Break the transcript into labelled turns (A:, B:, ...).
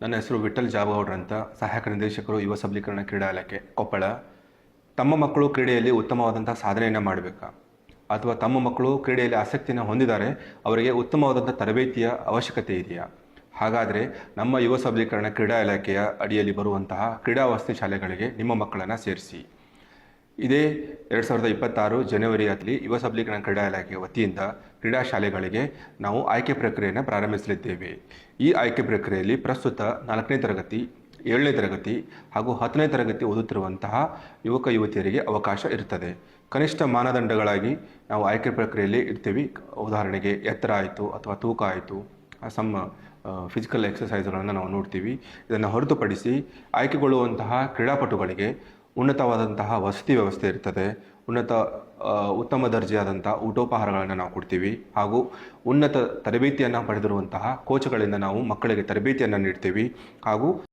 A: ನನ್ನ ಹೆಸರು ವಿಠಲ್ ಜಾಬಗೌಡ್ರ ಅಂತ, ಸಹಾಯಕ ನಿರ್ದೇಶಕರು ಯುವ ಸಬಲೀಕರಣ ಕ್ರೀಡಾ ಇಲಾಖೆ ಕೊಪ್ಪಳ. ತಮ್ಮ ಮಕ್ಕಳು ಕ್ರೀಡೆಯಲ್ಲಿ ಉತ್ತಮವಾದಂಥ ಸಾಧನೆಯನ್ನು ಮಾಡಬೇಕಾ, ಅಥವಾ ತಮ್ಮ ಮಕ್ಕಳು ಕ್ರೀಡೆಯಲ್ಲಿ ಆಸಕ್ತಿಯನ್ನು ಹೊಂದಿದ್ದಾರೆ, ಅವರಿಗೆ ಉತ್ತಮವಾದಂಥ ತರಬೇತಿಯ ಅವಶ್ಯಕತೆ ಇದೆಯಾ? ಹಾಗಾದರೆ ನಮ್ಮ ಯುವ ಸಬಲೀಕರಣ ಕ್ರೀಡಾ ಇಲಾಖೆಯ ಅಡಿಯಲ್ಲಿ ಬರುವಂತಹ ಕ್ರೀಡಾ ವಸತಿ ಶಾಲೆಗಳಿಗೆ ನಿಮ್ಮ ಮಕ್ಕಳನ್ನು ಸೇರಿಸಿ. ಇದೇ 2026 ಜನವರಿಯಲ್ಲಿ ಯುವ ಸಬಲೀಕರಣ ಕ್ರೀಡಾ ಇಲಾಖೆಯ ವತಿಯಿಂದ ಕ್ರೀಡಾ ಶಾಲೆಗಳಿಗೆ ನಾವು ಆಯ್ಕೆ ಪ್ರಕ್ರಿಯೆಯನ್ನು ಪ್ರಾರಂಭಿಸಲಿದ್ದೇವೆ. ಈ ಆಯ್ಕೆ ಪ್ರಕ್ರಿಯೆಯಲ್ಲಿ ಪ್ರಸ್ತುತ 4ನೇ ತರಗತಿ, 7ನೇ ತರಗತಿ ಹಾಗೂ 10ನೇ ತರಗತಿ ಓದುತ್ತಿರುವಂತಹ ಯುವಕ ಯುವತಿಯರಿಗೆ ಅವಕಾಶ ಇರುತ್ತದೆ. ಕನಿಷ್ಠ ಮಾನದಂಡಗಳಾಗಿ ನಾವು ಆಯ್ಕೆ ಪ್ರಕ್ರಿಯೆಯಲ್ಲಿ ಇರ್ತೀವಿ. ಉದಾಹರಣೆಗೆ ಎತ್ತರ ಆಯಿತು ಅಥವಾ ತೂಕ ಆಯಿತು, ಫಿಸಿಕಲ್ ಎಕ್ಸಸೈಸ್ಗಳನ್ನು ನಾವು ನೋಡ್ತೀವಿ. ಇದನ್ನು ಹೊರತುಪಡಿಸಿ ಆಯ್ಕೆಗೊಳ್ಳುವಂತಹ ಕ್ರೀಡಾಪಟುಗಳಿಗೆ ಉನ್ನತವಾದಂತಹ ವಸತಿ ವ್ಯವಸ್ಥೆ ಇರ್ತದೆ. ಉತ್ತಮ ದರ್ಜೆಯಾದಂಥ ಊಟೋಪಹಾರಗಳನ್ನು ನಾವು ಕೊಡ್ತೀವಿ, ಹಾಗೂ ಉನ್ನತ ತರಬೇತಿಯನ್ನು ಪಡೆದಿರುವಂತಹ ಕೋಚ್ಗಳಿಂದ ನಾವು ಮಕ್ಕಳಿಗೆ ತರಬೇತಿಯನ್ನು ನೀಡ್ತೀವಿ. ಹಾಗೂ